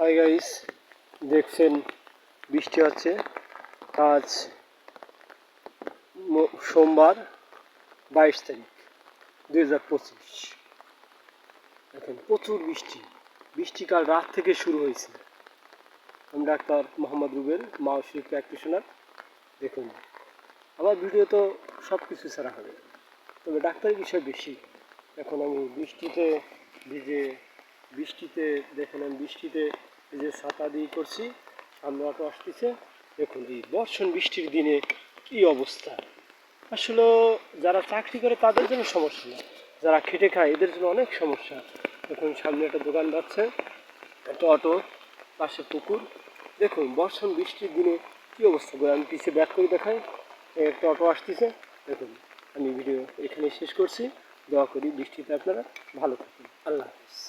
Hi guys, দেখছেন বৃষ্টি হচ্ছে। আজ সোমবার 22 তারিখ 2025। দেখেন প্রচুর বৃষ্টি কাল রাত থেকে শুরু হয়েছে। আমি ডাক্তার মোহাম্মদ রুবেল, মাওসিক প্র্যাকটিশনার। দেখুন আমার ভিডিও তো সব কিছু ছাড়া হবে, তবে ডাক্তারি বিষয় বেশি। এখন আমি বৃষ্টিতে দেখুন আমি বৃষ্টিতে ভিজে ছাতা দিয়ে করছি। সামনে অটো আসতেছে। দেখুন এই বর্ষণ বৃষ্টির দিনে কী অবস্থা। আসলে যারা চাকরি করে তাদের জন্য সমস্যা না, যারা খেটে খায় এদের জন্য অনেক সমস্যা। দেখুন সামনে একটা দোকান যাচ্ছে, একটা অটো, পাশে পুকুর। দেখুন বর্ষণ বৃষ্টির দিনে কী অবস্থা। আমি পিছিয়ে ব্যাক করে দেখাই, একটা অটো আসতেছে। দেখুন আমি ভিডিও এখানে শেষ করছি। দোয়া করি বৃষ্টিতে আপনারা ভালো থাকুন। আল্লাহ হাফিজ।